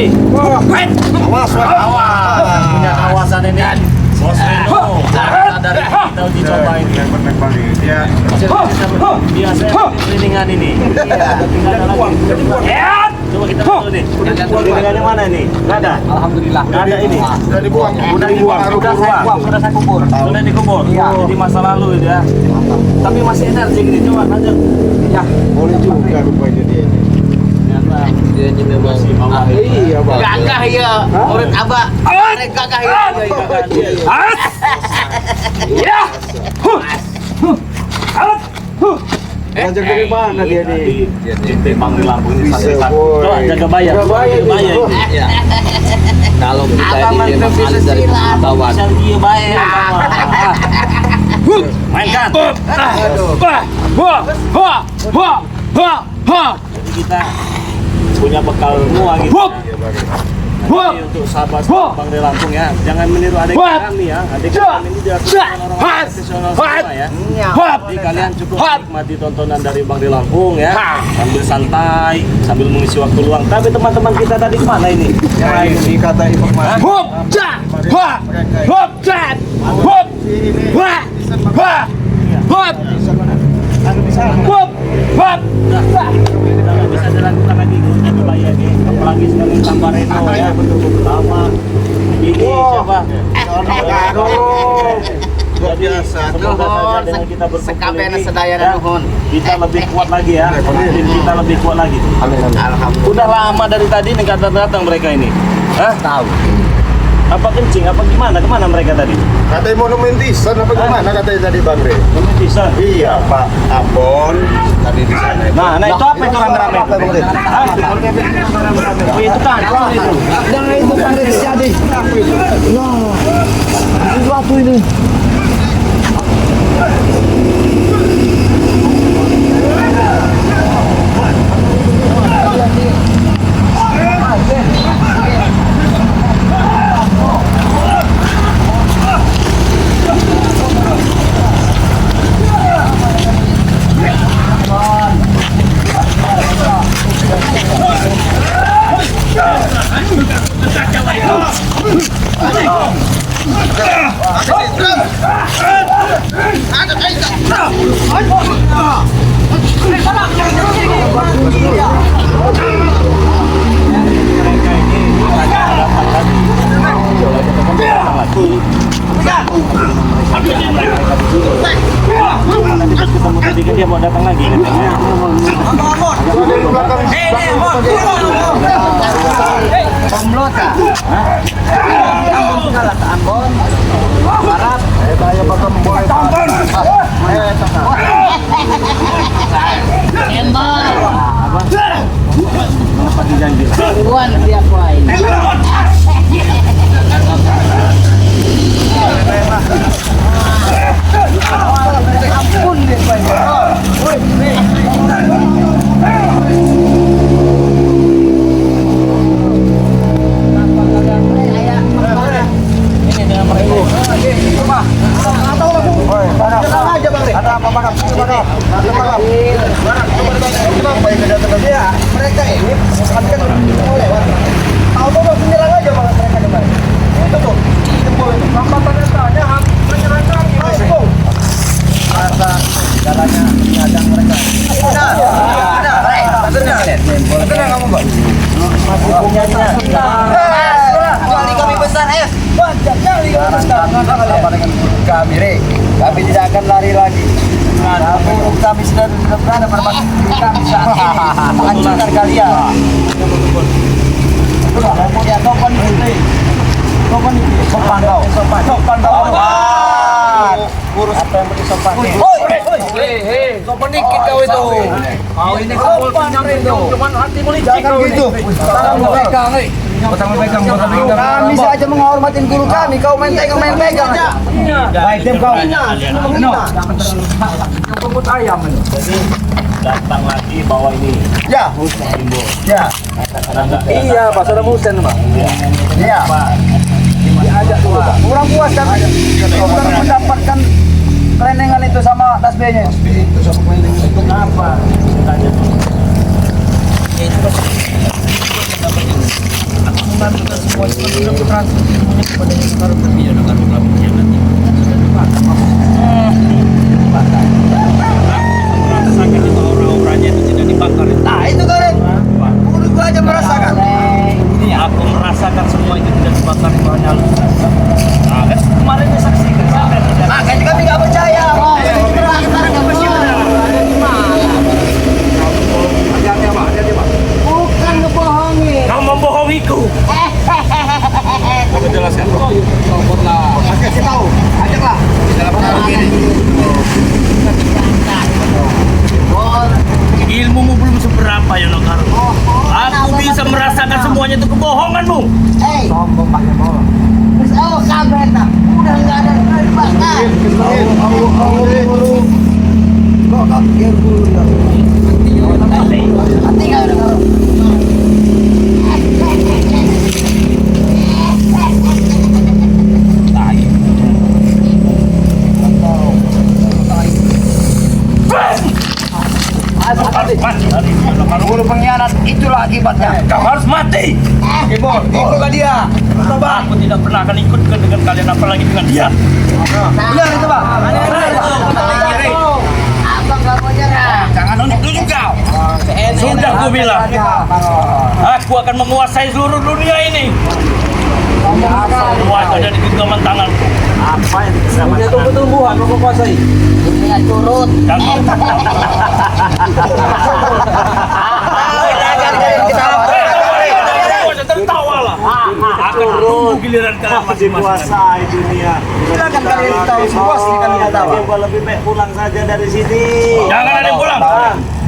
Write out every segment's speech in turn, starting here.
Awas, awas. Punya kawasan ini. Bos Reno, dari kita uji coba ini. Dia biasanya cleaningan ini. Iya, tinggal ada lagi. Coba kita lihat nih. Cleaningannya mana ini? Nggak ada. Alhamdulillah. Nggak ada ini. sudah dibuang. Sudah dibuang. Sudah saya kubur. Sudah dikubur. Jadi masa lalu itu ya. Tapi masih energi ini. Coba lanjut. Ya, Boleh juga rupanya dia ini. Dia ini memang Iya, Bang. gagah ya. Urut abah. Arek gagah ya. Ya. Ngajak dari mana dia nih? Dia panggil lampu ini Bisa, satu-satu. boy. Coba jaga bayar. Jaga bayar Jaga bayar ini. ini. Ya. Kalau kita Abang ini memang bisa ahli dari silat. pengetahuan. Bisa dia bayar. Mainkan. Jadi kita punya bekal semua gitu. Jadi untuk sahabat Bang Del Lampung ya, jangan meniru adik kami ya. Adik kami ini dilakukan orang-orang profesional semua ya. Jadi kalian cukup nikmati tontonan dari Bang Del Lampung ya, sambil santai, sambil mengisi waktu luang. Tapi teman-teman kita tadi kemana ini? Ini kata informasi. Udah nggak bisa dilakukan lagi jaga bayar nih. Apalagi sekarang tambah Reno ya, pertama. Ini siapa? Luar biasa. Semoga saja dengan kita berkumpul Sekabehna ini, sedaya ya, nuhun. kita lebih kuat lagi ya. Tim kita lebih kuat lagi. Alhamdulillah. Udah lama dari tadi nih kata datang mereka ini. Hah? Tahu. Apa kencing? Apa gimana? Kemana mereka tadi? Katanya monumen Tisan apa gimana katanya tadi Bang Re? Bisa. Iya, Pak Ambon tadi di sana. Nah itu apa itu rame-rame? Hah? Oh itu kan. Itu. Jangan itu kan terjadi. No. Sesuatu ini. Ketemu tadi kan dia mau datang lagi katanya. Komplot kah? Ambon segala ke Ambon. Barat. Saya bakal memboleh. Embal. Mengapa dijanji? Tuan siap wae. Ampun deh Ini dengan mereka. Ada apa Bang? Kenapa yang kedatangan dia? Mereka ini kan mau lewat. Tahu-tahu menyerang aja Bang mereka kemarin. Itu tuh. Hambatannya tanya menyerang kami langsung. Rasa jalannya mengadang mereka. Benar kamu Bang? Masih punyanya. Kali kami besar ayo. Jangan apa dengan kami, Re. Kami tidak akan lari lagi. Kami sudah berada pada kami saat ini menghancurkan kalian. Ya, sopan ini. Sopan ini. Sopan kau. Sopan kau. Kurus apa yang beri sopan nih? Hei, sopan dikit kau itu. Kau ini kumpul kenyang itu. Cuman hatimu licik. Jangan gitu. Tangan pegang, hei. Kami saja menghormatin guru kami. Kau main pegang aja. Baik, dem kau. Kebut ayam ini. Jadi datang lagi bawa ini. Ya. Simbol. Ya. Iya, Pak Saudara Musen, Pak. Ya. Diajak dulu, Pak. Kurang puas kan? Kurang mendapatkan kelenengan itu sama tasbihnya. Itu sama kelenengan itu apa? Tanya dulu. menentukan semua itu sudah bertransfer ilmunya kepada yang sekarang berbeda dengan pelabuhan nanti. Merasakan itu aura-auranya itu tidak dibakar. Nah itu kan, gua aja merasakan. Ini aku merasakan semua itu tidak dibakar bahan halus. Nah, kan kemarin saya saksikan. Makanya kami nggak percaya. Bukan ngebohongi. Kau membohongiku. Kamu jelaskan. Kasih tahu, ajaklah. Ilmumu belum seberapa ya Nokar. Aku bisa merasakan semuanya itu kebohonganmu. Sombong banyak bohong. Oh kabar tak, udah nggak ada dibakar. Hati nggak ada. Guru pengkhianat itulah akibatnya. Kau harus mati. Ikutlah dia. Aku tidak pernah akan ikut dengan kalian apalagi dengan dia. Benar itu Pak. Abang gak mau nyerah. Jangan nunjuk kau. Sudah aku bilang. Aku akan menguasai seluruh dunia ini. Semua itu ada di genggaman tanganku. Apa yang bisa masalah? Tumbuhan mau kuasai. Dunia curut. Jangan. Tertawalah. Akan tunggu giliran kalian masing-masing. Dikuasai dunia. Silakan kalian tahu semua sih kami nggak tahu. Lebih baik pulang saja dari sini. Jangan ada yang pulang.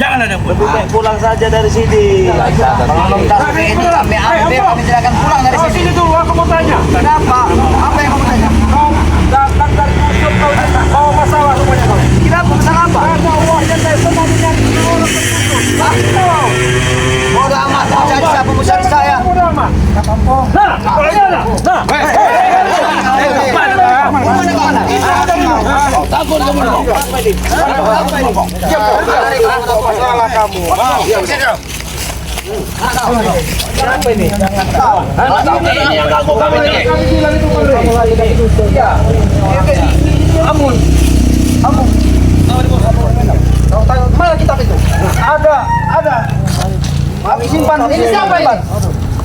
Jangan ada yang Lebih pulang. baik pulang saja dari sini. Kami tidak akan pulang dari sini. Sini dulu aku mau tanya. Kenapa? Apa yang kamu tanya? Kau datang dari musuh kau tidak bawa masalah rupanya kau. Kenapa? Masalah apa? Karena wajah saya semua menyakiti orang tertutup. Bodoh amat. Jadi siapa musuh saya? Udah aman. Nah, kalau ini ada. Nah. Takut kamu. Salah kamu. Ini yang ganggu kami ini. Amun. Mana kitab itu? Ada. Kami simpan. Ini siapa ini?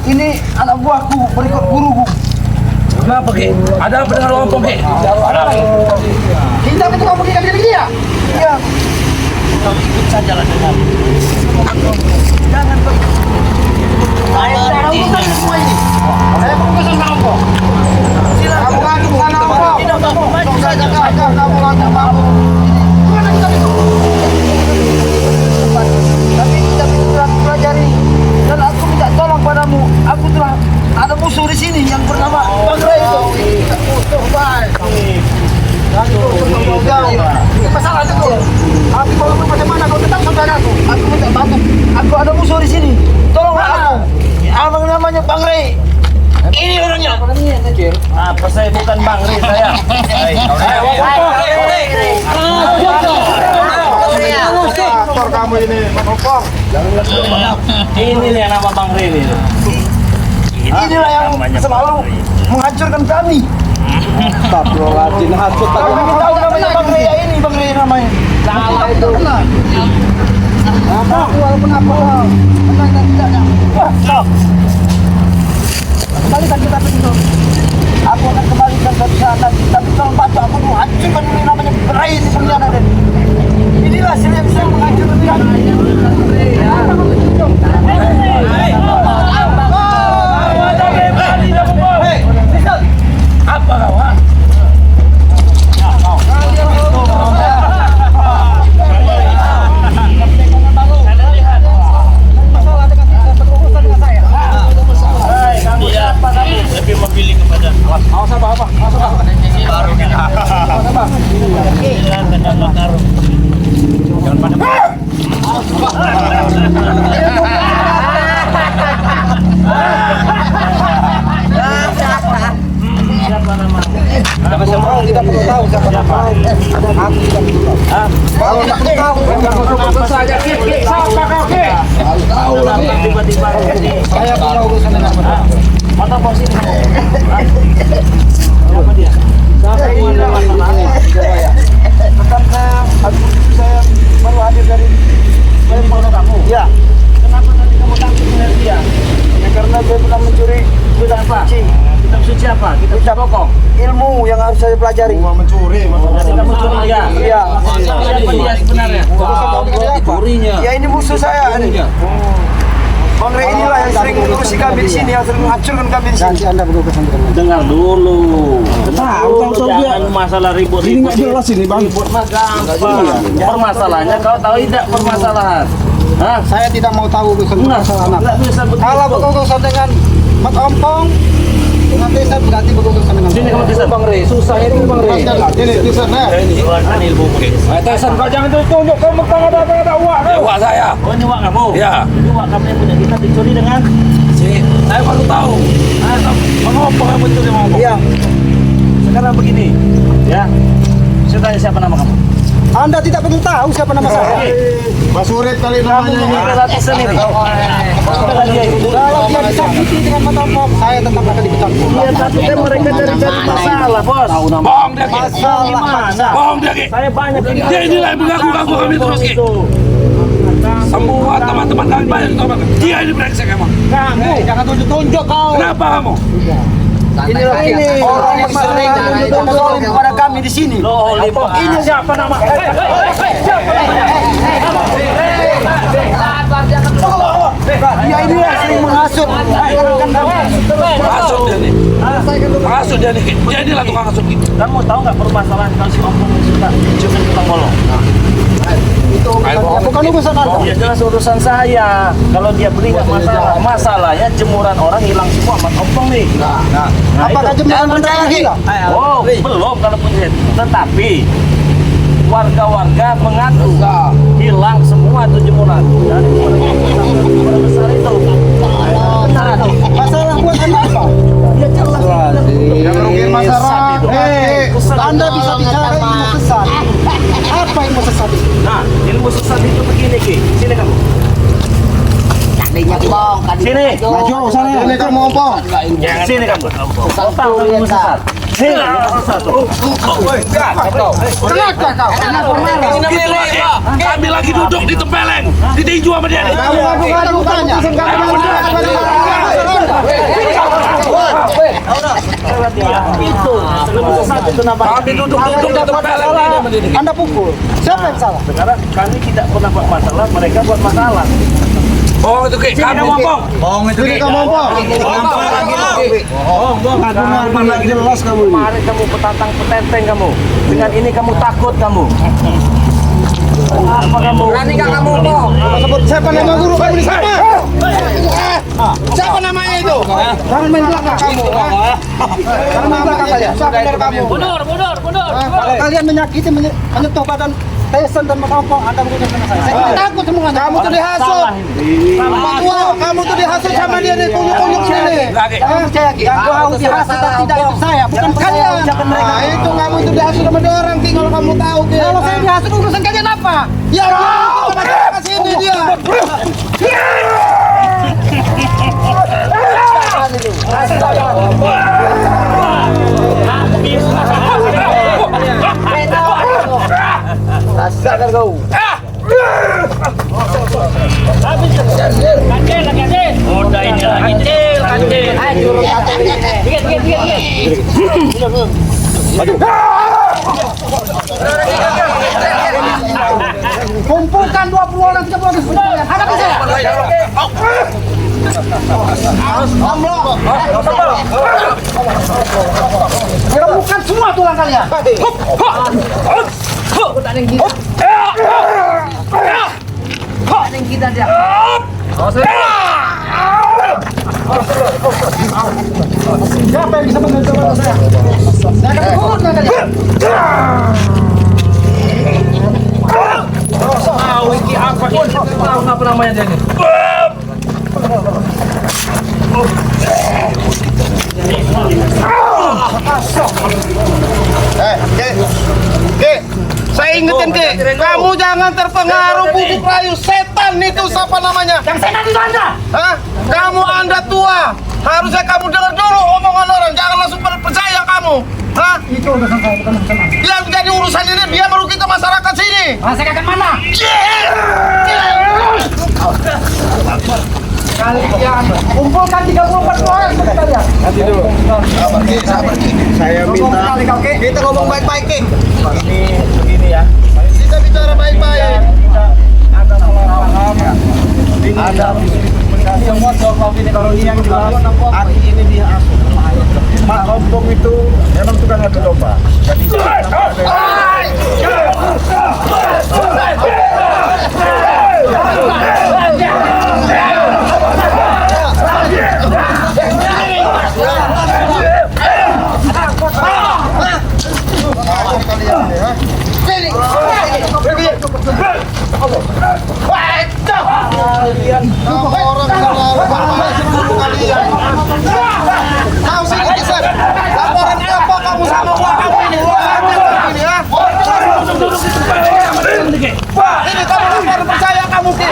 Ini anak buahku berikut guruku. Kenapa, Ki? Ada apa dengan Lompong, Ki? Ada apa? Kitab itu kamu berikan diri dia? Iya. Kau ikut sajalah dengan. Jangan pergi. Saya tidak urusan semua ini. Saya berurusan sama Lompong. Silakan. Kamu ngaku bukan Lompong. Tidak mau maju saja. Kamu ngaku mau. Mana kitab itu? Tapi kitab itu telah pelajari dan aku minta tolong padamu. Aku telah ada musuh di sini yang bernama Bang Ray itu. Musuh baik. Masalah itu. Tapi kalau bagaimana kau tetap saudaraku. Aku minta bantu. Aku ada musuh di sini. Tolonglah aku. Abang namanya Bang Ray. Ini orangnya. Apa saya bukan Bang Ri saya. Aktor kamu ini, Bang. Ini nih yang nama Bang Ri ini. Inilah yang selalu menghancurkan kami. Tapi rajin hasut. Kami tahu namanya Bang Ria ini, Bang Ria namanya. Salah itu. Apa? Walaupun apa? Tenang dan tidak ada. Kembalikan kita itu. Aku akan kembalikan ke sana. Tapi kalau bantu aku menghancurkan ini namanya Rai ini pengkhianat ini. Inilah yang bisa menghancurkan kami. Apa kau? Lebih memilih kepada Awas apa? baru jangan pada Siapa semua kita perlu tahu siapa nama. Aku tidak perlu tahu. Kalau tidak perlu tahu, saja. Siapa kau? Tahu lah. Tiba-tiba ini. Saya punya urusan dengan mereka. Saya pernah mencuri Kitab apa? Kitab suci apa? Kitab suci pokok. ilmu yang harus saya pelajari. Jadi kamu curiga. Iya. Siapa dia sebenarnya? Curinya. Ya ini musuh saya ini. Bang Rey inilah yang sering mengurusi kami di sini, yang sering menghancurkan kami di sini. Dengar dulu. Jangan masalah ribut-ribut. Ini nggak jelas ini bang. Ribut mah gampang. Permasalahannya kau tahu tidak permasalahan? Hah? Saya tidak mau tahu permasalahan. Nggak bisa begitu. Kalau berurusan dengan Mat Ompong, dengan Tesan berarti berurusan dengan Sini kamu Tesan. Bang Rey. Susah ini Bang Rey. Ini Tesan ya. Ini keluarkan ilmu. Tesan kau jangan tunjuk kau mentang ada uang. Uang saya. Oh ini uang kamu? Ya. Ini uang kamu yang punya kita dicuri dengan? Saya baru tahu. Mengapa kamu mencuri uang? Iya. Sekarang begini, ya. Saya tanya siapa nama kamu? Anda tidak perlu tahu siapa nama saya. Mas Urip kali Kamu namanya. membela Tesan ini. Membela dia itu. Kalau dia disakiti dengan Mat Ompong, saya tetap akan dipecat. Iya, tapi kan mereka cari-cari masalah, bos. Bohong dia Ki. Masalah gimana? Bohong dia Ki. Saya banyak yang Dia inilah yang mengganggu kami terus Ki. Semua teman-teman kami banyak teman. Dia ini brengsek emang. Kamu Jangan tunjuk-tunjuk kau. Kenapa kamu? Inilah ini orang yang sering menonjol kepada kami di sini. loh, ini siapa nama? Dia ini yang sering menghasut. Masuk dia nih. Masuk dia nih Ki. Dia inilah tukang masuk Ki. Kamu tahu nggak permasalahan kalau si Ompong suka ciumin tukang bolong? Bukan urusan Anda. Ya jelas urusan saya. Kalau dia beli nggak masalah. Masalahnya jemuran orang hilang semua Mas Ompong nih. Nah, Apakah itu. jemaah Anda lagi? Oh, belum kalau punya. Tetapi warga-warga mengaku hilang semua tuh jemuran dari jemuran besar itu. Benar itu. Masalah buat Anda apa? Ya jelas. Yang rugi masyarakat. Anda bisa bicara ilmu sesat. Apa ilmu sesat itu? Nah, ilmu sesat itu begini Ki. Sini kamu. Tadinya bong, Sini. Maju sana. Ini kan mau Ompong. Sini kamu. Kau tahu ilmu sesat. Sini ilmu sesat. Kenapa kau? Kenapa marah? Kami lagi duduk di tempeleng. Ditinju sama dia nih. Kamu ngadu tanya. Itu ilmu sesat itu namanya. Kami duduk-duduk di tempeleng ini. Anda pukul. Siapa yang salah? Sekarang kami tidak pernah buat masalah, mereka buat masalah. Bohong itu Ki. Kamu ngomong. Ini kamu Ompong. Lagi jelas kamu. Kemarin kamu petantang petenteng kamu. Dengan ini kamu takut kamu. Apa kamu? Berani nggak kamu bong? Sebut siapa nama guru kamu di sana? Siapa namanya itu? Jangan main belakang kamu. Jangan main belakang kalian. Siapa dari kamu? Mundur. Kalau kalian menyakiti, menyentuh badan Tesan dan Mat Ompong, Anda bukan sama saya. Saya tidak takut semuanya. Kamu tuh dihasut. Kamu tuh dihasut sama dia nih, kunyuk-kunyuk sini. Jangan percaya, Ki. Yang kau dihasut dan tidak itu saya, bukan kalian. Nah, itu kamu tuh dihasut sama dia orang, Ki. Kalau kamu tahu, Ki. Kalau saya dihasut, urusan kalian apa? Ya, ke sini dia. Rasakan kau. Udah ini lagi. Kumpulkan 20 orang, 30 orang sekalian. Hadapi saya. Rembukan semua tulang kalian. Ada yang kita dia. Siapa yang bisa mengenal saya? Saya akan turun dengan kalian. Tahu iki apa Ki? Tahu apa namanya dia ini? Saya ingetin Ki, kamu jangan terpengaruh bubuk rayu setan itu siapa namanya? Yang setan itu Anda. Hah? Anda tua. Harusnya kamu dengar dulu omongan orang, jangan langsung percaya kamu. Hah? Itu urusan saya, bukan urusan Anda. Yang jadi urusan ini dia merugikan masyarakat sini. Saya akan mana? Kalian kumpulkan 34 orang sekalian. Nanti dulu. Sabar Ki. Saya minta Kita ngomong baik-baik, Ki. Begini ya. kita bicara baik-baik. Ada salah paham. Ada semua soal ini kalau ini yang jelas aki ini dia asuh. Mak rombong itu memang tukang adu domba. Jadi Sama orang selalu kalian. Tahu sini kisah. Laporan apa kamu sama gua kamu ini? Ini kamu lapor percaya kamu sih.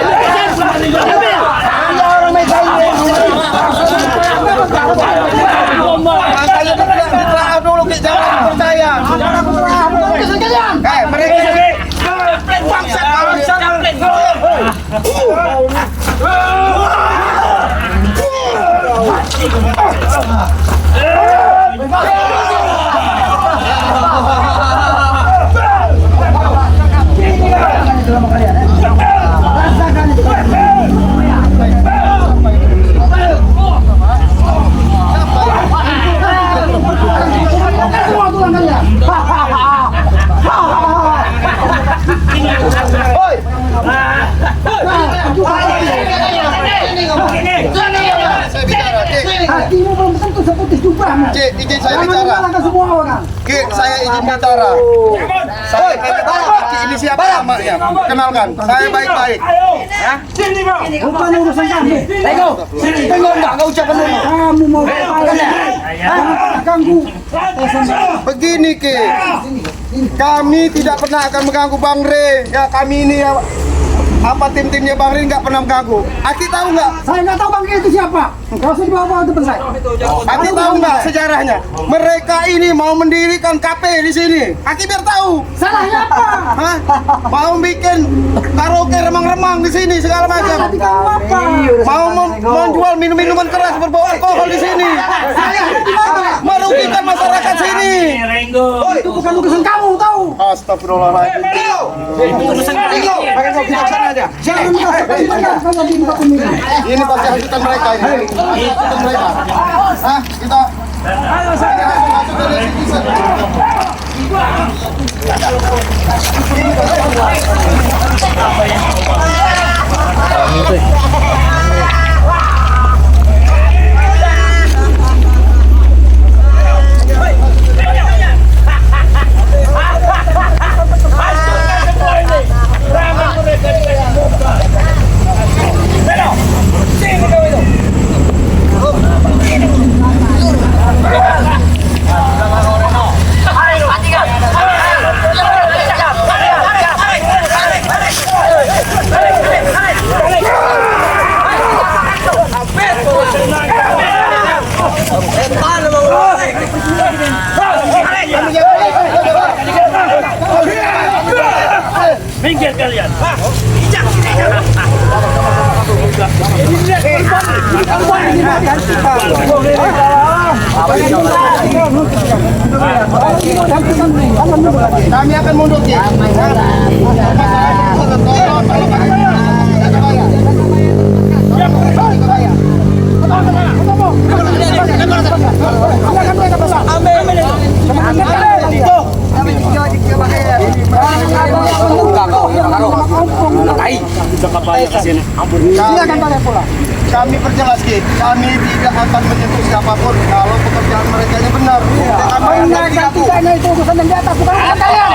Ya orang mereka ini. Makanya ditelaah dulu Ki, jangan percaya. Mereka bangsa Hatimu belum tentu seputih jubahmu. Cik, izin saya bicara. Jangan semua orang. Ki, saya izin bicara. Saya Ki, ini siapa namanya? Kenalkan, saya baik-baik. Bukan urusan kami. Tengok enggak ucapan dulu. Kamu mau apa ya? Jangan ganggu. Begini Ki, kami tidak pernah akan mengganggu Bang Re. Ya kami ini ya, apa tim-timnya Bang Re nggak pernah mengganggu. Aki tahu nggak? Saya nggak tahu Bang itu siapa. Kau usah dibawa-bawa depan saya. Aki tahu nggak sejarahnya? Mereka ini mau mendirikan kafe di sini. Aki biar tahu. Salahnya apa? Hah? Mau bikin karaoke remang-remang di sini segala macam. Tapi kamu apa? Mau menjual minum-minuman keras berbau alkohol di sini. Saya di mana? Merugikan masyarakat sini. Itu bukan urusan kamu tahu. Astagfirullahaladzim. Ini pasti hasutan mereka ini. Hasutan mereka. Hah? Kita masuk dari citizen. Minggir kalian. Kami akan mundur Ki. Kami perjelas Ki, kami tidak akan menyentuh siapapun kalau pekerjaan mereka benar. Kami itu urusan yang di atas, bukan urusan kalian.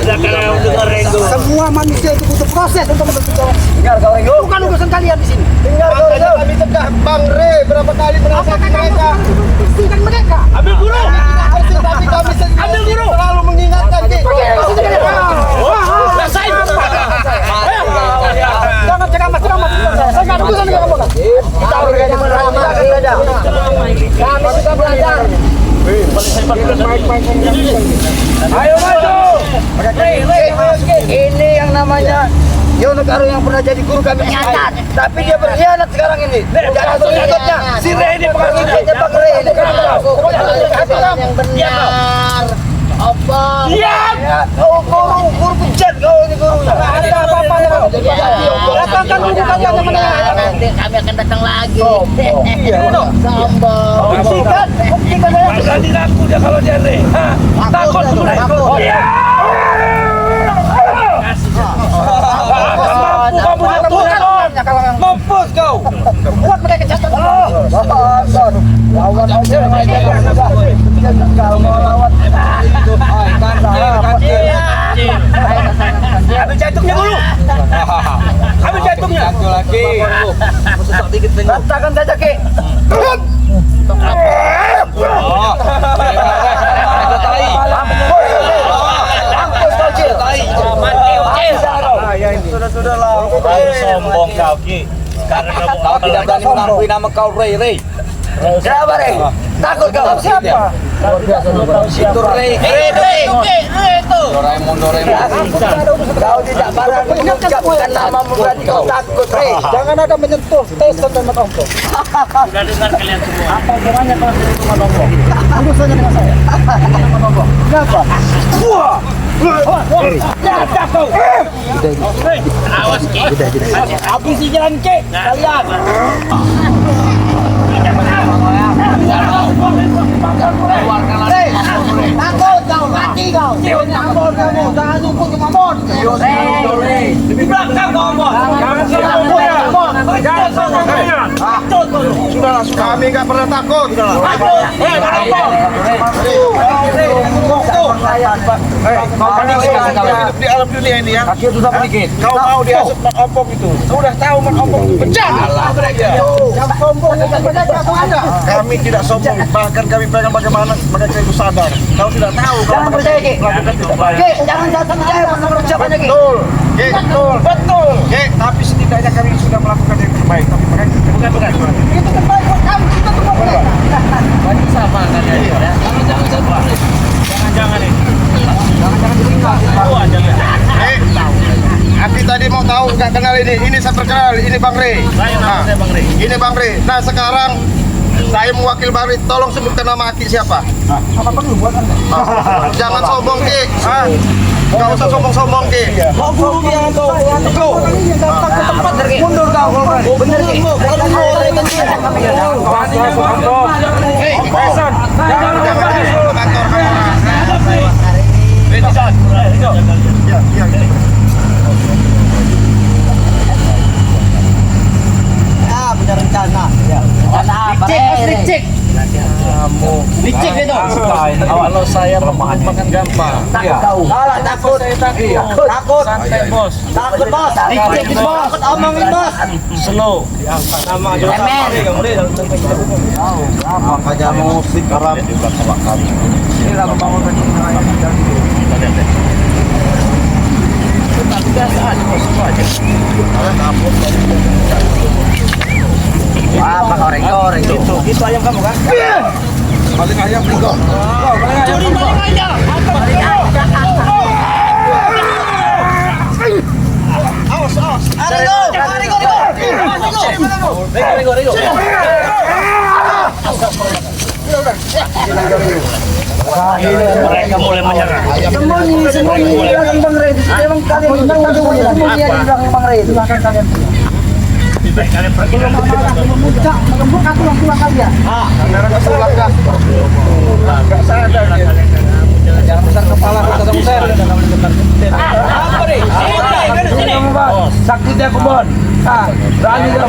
Udah kalian dengar Renggo. Semua manusia itu butuh proses untuk membentuk orang. Dengar kau Renggo. Bukan urusan kalian di sini. Makanya kami cegah Bang Re berapa kali menasihati mereka. Bersihkan mereka. Ambil guru. Tapi kami selalu mengingatkan Ki. Rasain. Jangan ceramah. Saya nggak ada urusan dengan kamu kan. Kita bekerja bersama saja. Kami sudah belajar. Ayo maju. Ini yang namanya Yono Karo yang pernah jadi guru kami di sini. Tapi dia berkhianat sekarang ini. Jangan berikutnya. Si Rey ini pengikutnya Bang Rey ini. Yang benar. Apa? Diam! Kau guru bejat kau ini gurunya. Ada apa-apa yang datangkan bukannya Nanti kami akan datang lagi. Sombong. Buktikan saya. Berani ngaku dia kalau dia Rey. Takut lu Rey. Mampus kau. Buat mereka catat. Lawan aja. Kalau mau lawan. Ambil jantungnya dulu. Ambil jantungnya. Satu lagi. Katakan saja Ki. Sudah-sudahlah. Sombong kau Ki. Sekarang Kau tidak berani mengakui nama kau Rey. Siapa Rey? Takut kau? Siapa? Itu Rey. Doraemon. Kau tidak barang mengucapkan namamu berarti kau takut Rey. Jangan ada menyentuh Tyson dan Matombo. sudah dengar kalian semua. Apa hubungannya kalau saya itu Matombo? Urusannya dengan saya. Matombo. Kenapa? Jatuh kau. Awas Ki. Habisi jalan Ki. Kalian. Rey, takut kau, mati kau. Jangan kamu, jangan nyumput ke Mamon. Di belakang kau Mamon. Jangan sombong kalian. Sudahlah, kami nggak pernah takut. Kau panik hidup di alam dunia ini ya. Kaki sudah sedikit. Kau mau diasup Mak Ompong itu. Sudah tahu Mak Ompong itu pecah. Jangan sombong, Kami tidak sombong, bahkan kami pengen bagaimana mereka itu sadar. Kau tidak tahu jangan kalau percaya Ki. Ki, jangan percaya sama ucapannya Ki. betul, betul. Tapi setidaknya kami sudah melakukan yang terbaik. Tapi mereka bukan. Itu terbaik buat kamu, kita semua boleh. Sama kalian ya. Jangan ini. Aki tadi mau tahu nggak kenal ini. Ini saya perkenal. Ini Bang Rey. Saya Bang Rey. Ini Bang Rey. Nah sekarang saya mewakil Bang Rey. Tolong sebutkan nama Aki siapa? Apa perlu buat Anda? Jangan sombong Ki. Nggak usah sombong-sombong Ki. Kau guru dia tuh. Datang ke tempat mundur kau. Bener Ki. Punya rencana. Rencana apa? Dicek. Dicek itu. Kalau saya makan gampang. Takut kau. Kalah takut. Takut. Santai bos. Takut bos. Dicek bos. Takut omongin bos. Slow. Makanya musik Arab juga sama kami. Inilah pembangunan Biasaan bos semua aja. apa goreng itu? Itu ayam kamu kan? Paling ayam nih kok. Curi balik aja. Awas. Rego. Mereka mulai menyerang. Sembunyi di belakang Bang Rey. Emang kalian bilang sembunyi di belakang Bang Rey. Itu belakang kalian. Kalian pergi Kalau mau marah, kalau memuncak, menggembung aku yang pulang kalian. Nggak sadar dia. Jangan besar kepala kata besar. Apa nih? Sini. Sakti dia kebon. Berani dia.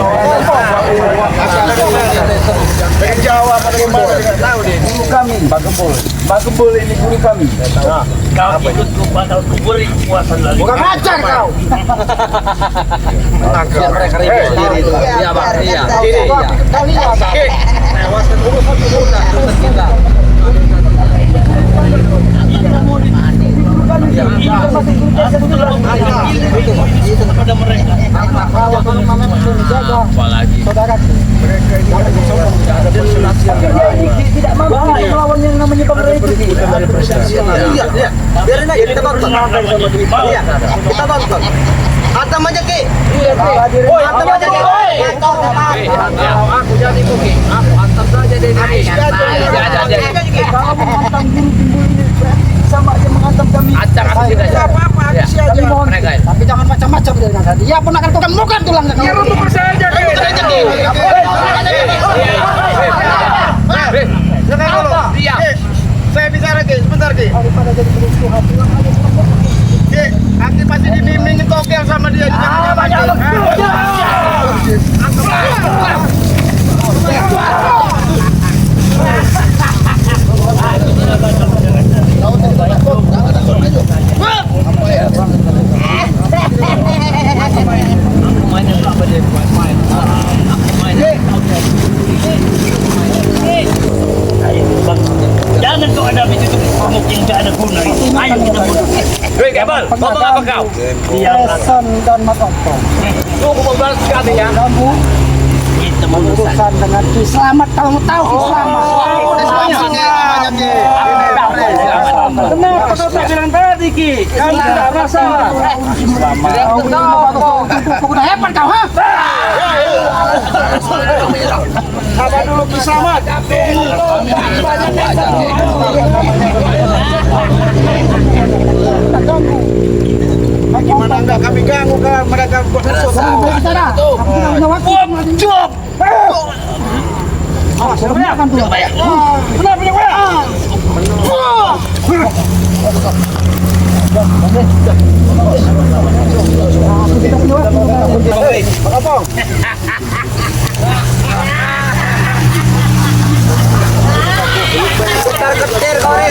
Pengen jawab bagaimana tidak tahu dia. Guru kami, Pak Gembul ini guru kami. kau ikut pada kuburi puasan lagi. Bukan ngajar kau. Biar mereka ribut sendiri itu. Iya Bang, iya. Kalian. Lewatkan urusan kita. Kepada mereka. Apalagi. Tidak mampu melawan yang namanya Bang Rey itu. Iya. Biarin aja kita tonton. Iya, kita tonton. Hantam aja Ki. Hantam aja Ki. Kalau aku jadi Ki, aku hantam saja deh. Kalau menghantam guru timbul ini sama aja menghantam kami. Acak aku tidak. Apa-apa sih aja. Tapi jangan macam-macam dengan saya. Dia pun akan temukan tulangnya. Biar untuk saja. Saya bicara Ki, sebentar Ki. Daripada jadi kerusuhan tulang aja. Ki, nanti pasti dibimbingin tokel sama dia. Jangan kau ada begitu pamuk yang tak ada guna itu. Ayo kita bunuh. Hei Kabel, ngomong apa kau? Pesan dan Matompong. Tunggu membalas sekali ya. Kamu Kita menurusan. urusan dengan Ki Slamet. Kalau mau tahu Ki Slamet. Kenapa kau tak bilang tadi Ki? Kan tidak rasa. Udah hebat kau, ha? Apa dulu Ki Slamet? Gimana enggak kami ganggu kan mereka buat musuh. Sampai bicara. Aku tidak punya waktu. Cukup. Awas, sudah makan tuh. Kenapa ya?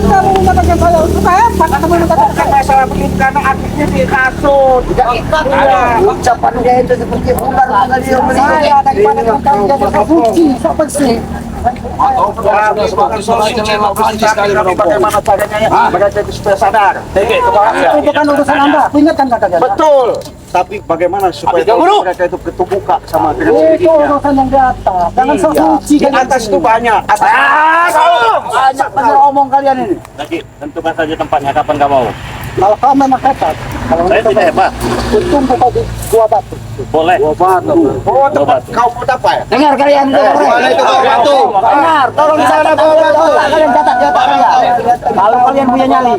Kamu mengatakan saya sudah hebat atau mengatakan Masalah begini karena akhirnya dikasut. Ucapan dia itu seperti ular mengalir saya daripada kau jadi kebuci, sok bersih. Bagaimana caranya ya? Mereka supaya sadar. Itu bukan urusan Anda. Ingatkan kata-kata. Betul. Tapi bagaimana supaya mereka itu ketubuka sama dengan Itu urusan yang di atas. Jangan sok suci. di atas itu banyak. Banyak benar omong kalian ini. Lagi tentukan saja tempatnya kapan kau mau. Kalau kau memang hebat, kalau Saya tidak hebat. tunggu kau di Gua Batu. Boleh. Oh, tempat kau buat apa ya? Dengar kalian itu. Mana itu Gua Batu? Dengar, tolong di sana Gua Batu. Kalian catat saya. Kalau kalian punya nyali,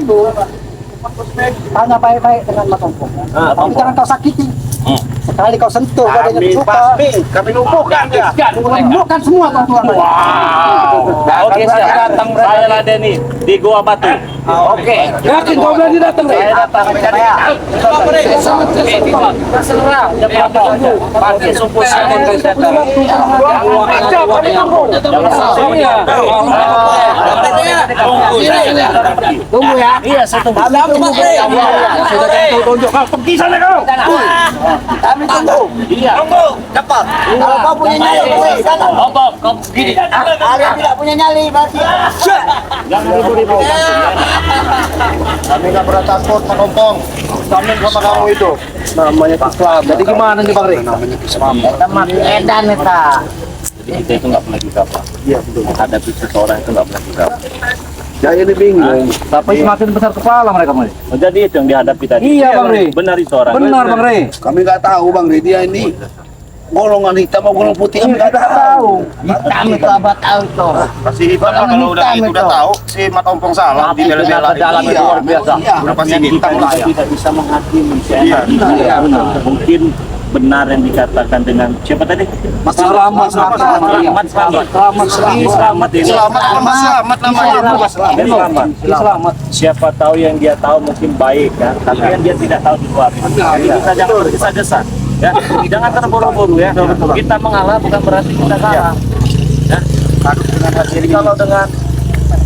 tanya baik-baik dengan Matompong. Tapi jangan kau sakiti. Sekali kau sentuh badannya Kami suka, pasti, kami lumpuhkan dia. lumpuhkan semua tuan-tuan. Oke, datang saya ladeni di Gua Batu. Oke. Yakin kau berani datang? Saya datang terserah. Pakai sumpah saya Tunggu ya. Iya, saya tunggu. Tunjuk kau pergi sana kau. Kami tunggu. Iya. Cepat. Kalau kau punya nyali, sana. Kau gini. Kalian tidak punya nyali, berarti. Jangan ribut-ribut. Kami nggak pernah takut Matompong. Kami sama kamu itu. Namanya Islam. Jadi gimana nih Bang Ri? Namanya Islam. Teman edan eta. Jadi kita itu nggak pernah gegap, Pak. Iya, betul. Menghadapi seseorang itu nggak pernah gegap. Saya ini bingung. Tapi semakin besar kepala mereka Bang Ri. Oh, jadi itu yang dihadapi tadi. Iya, Bang Ri. Benar itu orang. Benar Bang Ri. Kami nggak tahu Bang Ri, dia ini golongan hitam atau golongan putih kami nggak tahu. Hitam itu apa tahu itu. Pasti hitam kalau udah hitam itu udah itu. tahu si Matompong salah di bela-bela dalam itu luar biasa. Udah pasti Yang kita hitam lah ya. tidak bisa menghakimi. Iya, iya. Mungkin benar yang dikatakan dengan siapa tadi? Selamat Selamat ini. Selamat namanya. Selamat. Siapa tahu yang dia tahu mungkin baik ya, tapi yang dia tidak tahu di luar. Kita jangan tergesa-gesa. Ya, jangan terburu-buru ya. Kita mengalah bukan berarti kita kalah. Ya. Jadi kalau dengan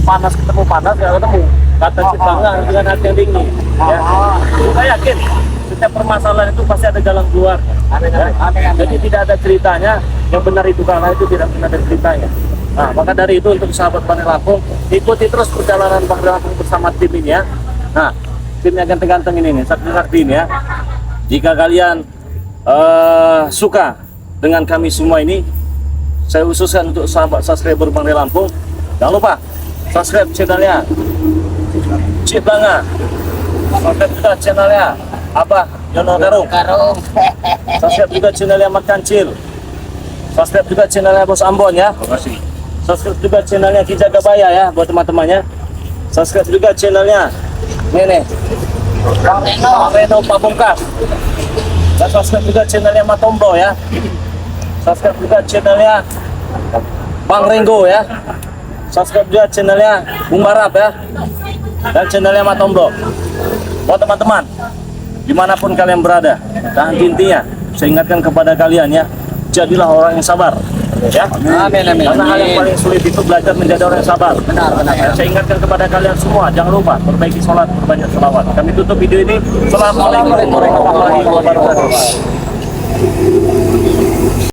panas ketemu panas ya ketemu. Kata Cipanga dengan hati yang dingin. Ya. Saya yakin setiap permasalahan itu pasti ada jalan keluar. Ya. Jadi tidak ada ceritanya yang benar itu kalah itu tidak pernah ada ceritanya. Nah, maka dari itu untuk sahabat Bang Lampung, ikuti terus perjalanan Bang Lampung bersama tim ini ya. Nah, timnya ganteng-ganteng ini nih, sakti-sakti ini ya. Jika kalian suka dengan kami semua ini, saya khususkan untuk sahabat subscriber Bang Lampung, jangan lupa subscribe channelnya Cipanga, subscribe juga channelnya Abah Jono Karung. Subscribe juga channelnya Mat Kancil. Subscribe juga channelnya Bos Ambon ya. Subscribe juga channelnya Ki Jagabaya ya buat teman-temannya. Subscribe juga channelnya nih Bang Reno Pamungkas. Dan subscribe juga channelnya Matombo ya. Subscribe juga channelnya Bang Renggo ya. Subscribe juga channelnya Bung Barap ya. Dan channelnya Matombo. Buat teman-teman, dimanapun kalian berada, dan intinya saya ingatkan kepada kalian ya, jadilah orang yang sabar ya. Amin, amin. Karena hal yang paling sulit itu belajar menjadi orang yang sabar. Benar. Saya ingatkan kepada kalian semua, jangan lupa perbaiki sholat, perbanyak sholawat. Kami tutup video ini. Assalamualaikum warahmatullahi wabarakatuh.